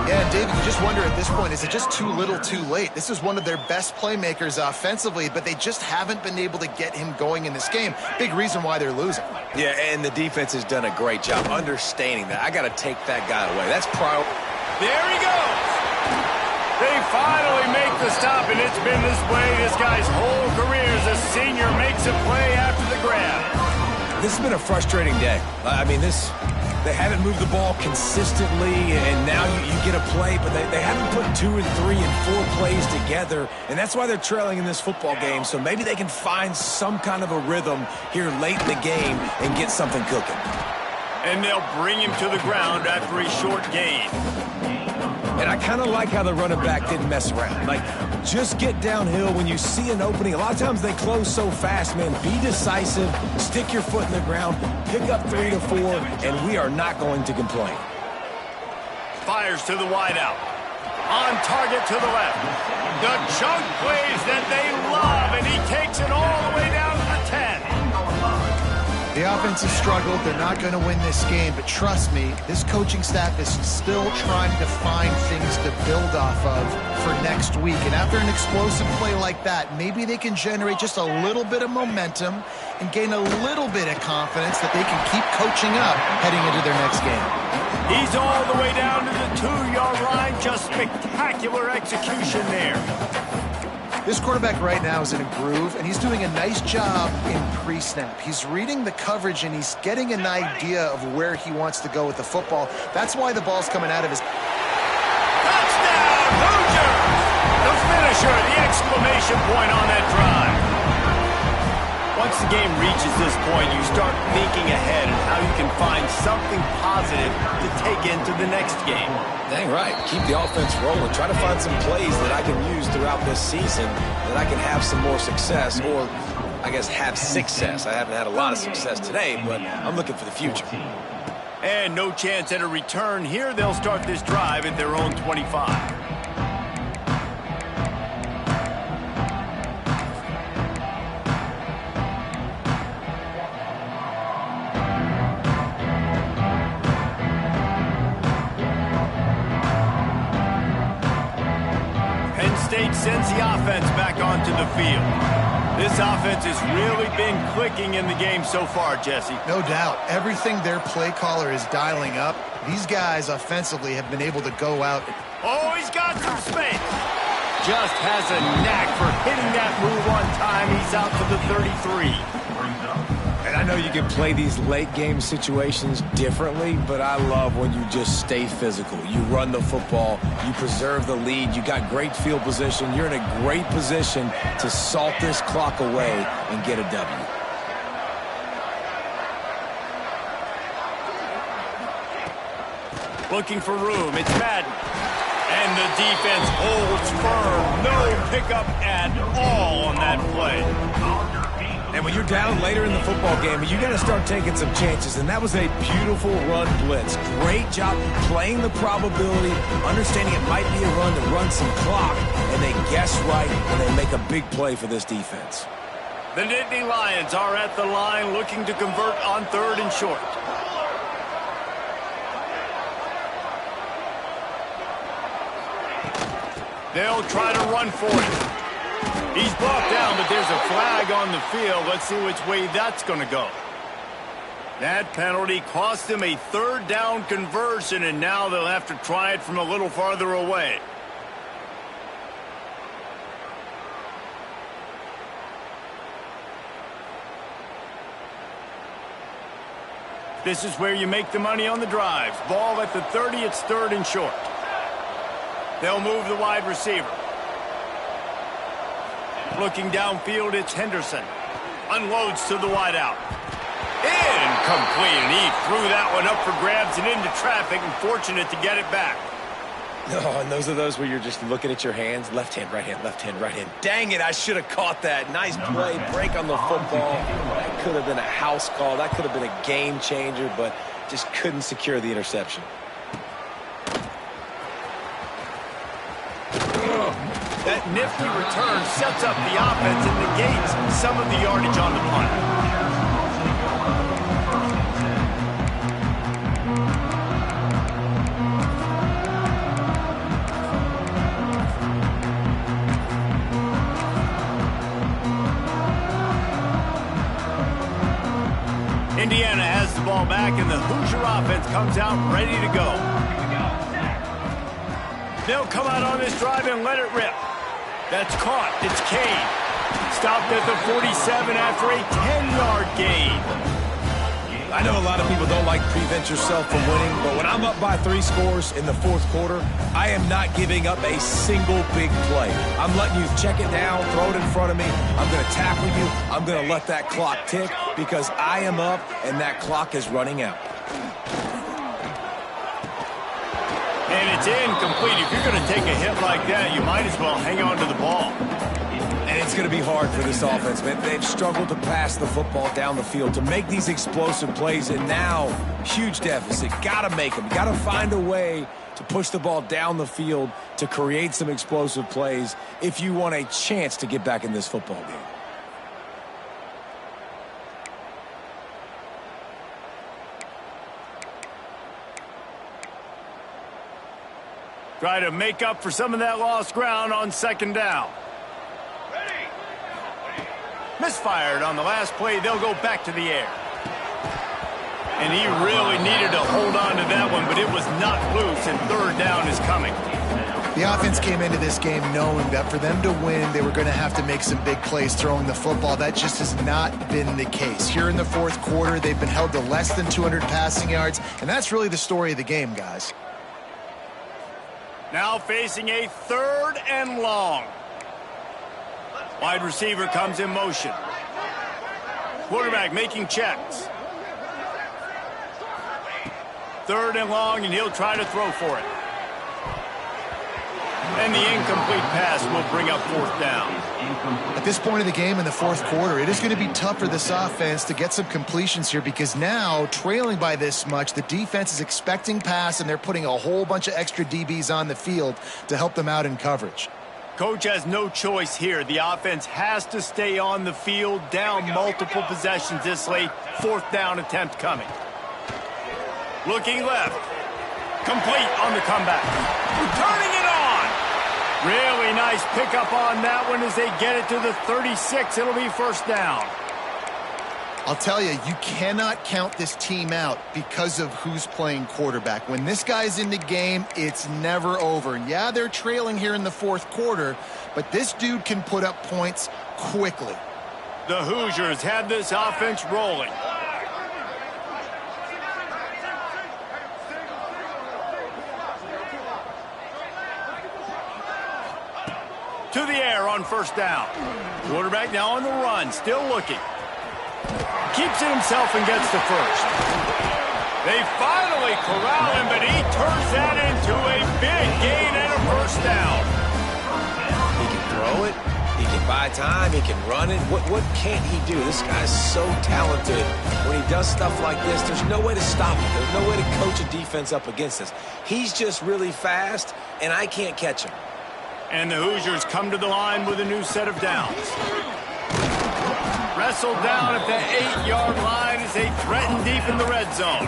Yeah, and David, you just wonder at this point, is it just too little too late? This is one of their best playmakers offensively, but they just haven't been able to get him going in this game. Big reason why they're losing. Yeah, and the defense has done a great job understanding that. I got to take that guy away. That's There he goes. They finally make the stop, and it's been this way this guy's whole career as a senior makes a play after the grab. This has been a frustrating day. I mean, they haven't moved the ball consistently, and now you get a play, but they haven't put 2 and 3 and 4 plays together, and that's why they're trailing in this football game. So maybe they can find some kind of a rhythm here late in the game and get something cooking. And they'll bring him to the ground after a short gain. And I kind of like how the running back didn't mess around. Like, just get downhill when you see an opening. A lot of times they close so fast, man. Be decisive, stick your foot in the ground, pick up 3 to 4, and we are not going to complain. Fires to the wideout. On target to the left. The chunk plays that they love, and he takes it all the way down to the 10. The offense has struggled. They're not going to win this game, but trust me, this coaching staff is still trying to find things to build off of for next week. And after an explosive play like that, maybe they can generate just a little bit of momentum and gain a little bit of confidence that they can keep coaching up heading into their next game. He's all the way down to the 2-yard line. Just spectacular execution there. This quarterback right now is in a groove, and he's doing a nice job in pre-snap. He's reading the coverage, and he's getting an idea of where he wants to go with the football. That's why the ball's coming out of his... Touchdown, Hoosiers! The finisher, the exclamation point on that drive. Once the game reaches this point, you start thinking ahead and how you can find something positive to take into the next game. Dang right. Keep the offense rolling. Try to find some plays that I can use throughout this season that I can have some more success, or I guess have success. I haven't had a lot of success today, but I'm looking for the future. And no chance at a return here. They'll start this drive at their own 25. State sends the offense back onto the field. This offense has really been clicking in the game so far, Jesse. No doubt. Everything their play caller is dialing up, these guys offensively have been able to go out. Oh, he's got some space. Just has a knack for hitting that move on time. He's out to the 33. And I know you can play these late game situations differently, but I love when you just stay physical. You run the football, you preserve the lead, you got great field position, you're in a great position to salt this clock away and get a W. Looking for room, it's Madden. And the defense holds firm. No pickup at all on that play. And when you're down later in the football game, you got to start taking some chances. And that was a beautiful run blitz. Great job playing the probability, understanding it might be a run to run some clock, and they guess right, and they make a big play for this defense. The Nittany Lions are at the line looking to convert on 3rd and short. They'll try to run for it. He's brought down, but there's a flag on the field. Let's see which way that's going to go. That penalty cost them a 3rd down conversion, and now they'll have to try it from a little farther away. This is where you make the money on the drives. Ball at the 30, it's 3rd and short. They'll move the wide receiver. Looking downfield, it's Henderson. Unloads to the wideout. Incomplete, and he threw that one up for grabs and into traffic, and fortunate to get it back. Oh, and those are those where you're just looking at your hands. Left hand, right hand, left hand, right hand. Dang it, I should have caught that. Nice play, break on the football. That could have been a house call. That could have been a game changer, but just couldn't secure the interception. That nifty return sets up the offense and negates some of the yardage on the punt. Indiana has the ball back, and the Hoosier offense comes out ready to go. They'll come out on this drive and let it rip. That's caught. It's Kane. Stopped at the 47 after a 10-yard gain. I know a lot of people don't like prevent yourself from winning, but when I'm up by 3 scores in the 4th quarter, I am not giving up a single big play. I'm letting you check it down, throw it in front of me. I'm going to tackle you. I'm going to let that clock tick because I am up and that clock is running out. And it's incomplete. If you're going to take a hit like that, you might as well hang on to the ball. And it's going to be hard for this offense, man. They've struggled to pass the football down the field, to make these explosive plays, and now, huge deficit. Got to make them. Got to find a way to push the ball down the field to create some explosive plays if you want a chance to get back in this football game. Try to make up for some of that lost ground on 2nd down. Misfired on the last play. They'll go back to the air. And he really needed to hold on to that one, but it was not loose, and 3rd down is coming. The offense came into this game knowing that for them to win, they were going to have to make some big plays throwing the football. That just has not been the case. Here in the fourth quarter, they've been held to less than 200 passing yards, and that's really the story of the game, guys. Now facing a 3rd and long. Wide receiver comes in motion. Quarterback making checks. 3rd and long, and he'll try to throw for it. And the incomplete pass will bring up 4th down. At this point of the game in the fourth quarter, it is going to be tough for this offense to get some completions here because now, trailing by this much, the defense is expecting pass, and they're putting a whole bunch of extra DBs on the field to help them out in coverage. Coach has no choice here. The offense has to stay on the field, down multiple possessions this late. 4th down attempt coming. Looking left. Complete on the comeback. Turning it on. Really nice pickup on that one as they get it to the 36. It'll be 1st down. I'll tell you, you cannot count this team out because of who's playing quarterback. When this guy's in the game, it's never over. And yeah, they're trailing here in the fourth quarter, but this dude can put up points quickly. The Hoosiers have this offense rolling. To the air on 1st down. Quarterback now on the run, still looking. Keeps it himself and gets to 1st. They finally corral him, but he turns that into a big gain and a 1st down. He can throw it. He can buy time. He can run it. What can't he do? This guy's so talented. When he does stuff like this, there's no way to stop him. There's no way to coach a defense up against this. He's just really fast, and I can't catch him. And the Hoosiers come to the line with a new set of downs. Wrestled down at the 8-yard line as they threaten deep in the red zone.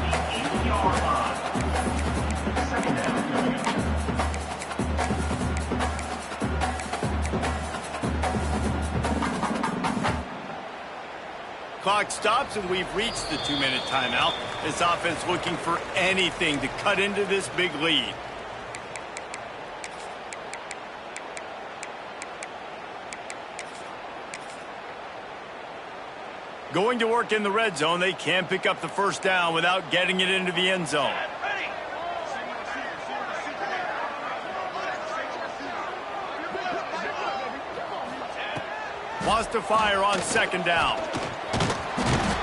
Clock stops and we've reached the 2-minute timeout. This offense looking for anything to cut into this big lead. Going to work in the red zone, they can pick up the 1st down without getting it into the end zone. Wants to fire on 2nd down.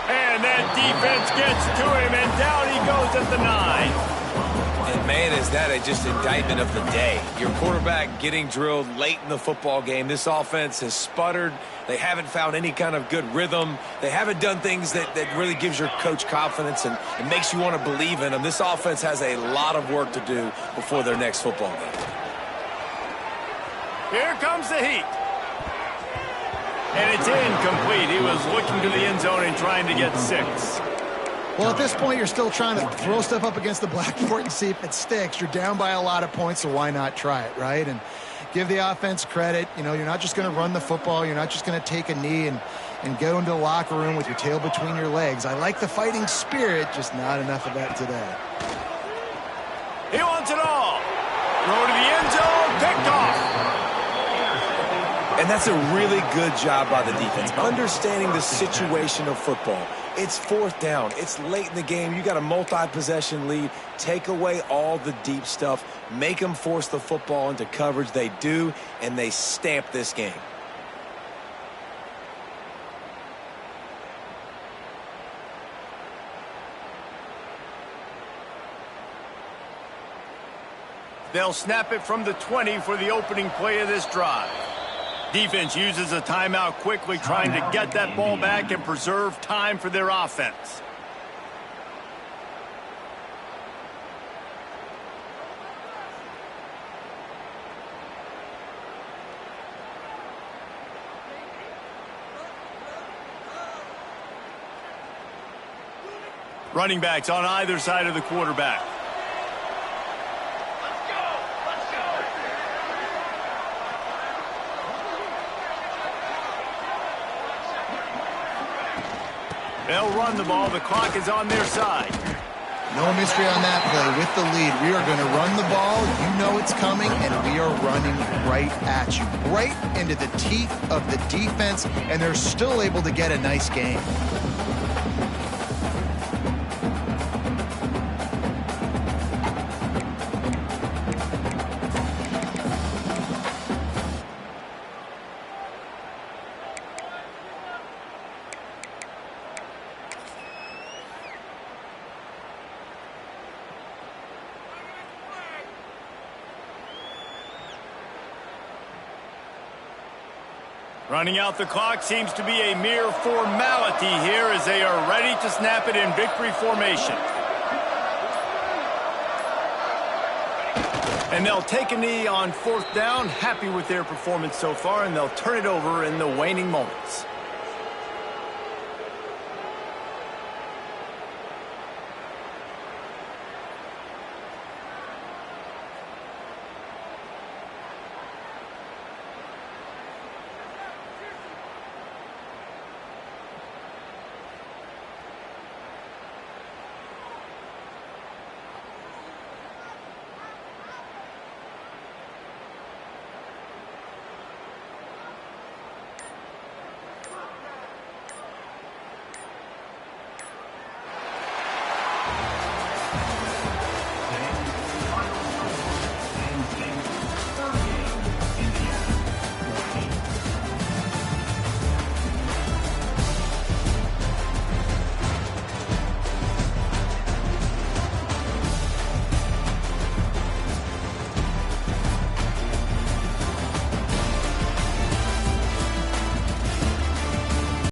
And that defense gets to him, and down he goes at the 9. And man, is that just indictment of the day. Your quarterback getting drilled late in the football game. This offense has sputtered. They haven't found any kind of good rhythm. They haven't done things that really gives your coach confidence and it makes you want to believe in them. This offense has a lot of work to do before their next football game. Here comes the heat. And it's incomplete. He was looking to the end zone and trying to get 6. Well, at this point, you're still trying to throw stuff up against the blackboard and see if it sticks. You're down by a lot of points, so why not try it, right? And give the offense credit. You know, you're not just going to run the football. You're not just going to take a knee and go into the locker room with your tail between your legs. I like the fighting spirit, just not enough of that today. He wants it all. Throw to the end zone, picked off. And that's a really good job by the defense, understanding the situation of football. It's 4th down. It's late in the game. You got a multi-possession lead. Take away all the deep stuff. Make them force the football into coverage. They do, and they stamp this game. They'll snap it from the 20 for the opening play of this drive. Defense uses a timeout quickly, trying to get that ball back and preserve time for their offense. Running backs on either side of the quarterback. They'll run the ball. The clock is on their side. No mystery on that play. With the lead, we are going to run the ball. You know it's coming, and we are running right at you. Right into the teeth of the defense, and they're still able to get a nice gain. Running out the clock seems to be a mere formality here as they are ready to snap it in victory formation. And they'll take a knee on 4th down, happy with their performance so far, and they'll turn it over in the waning moments.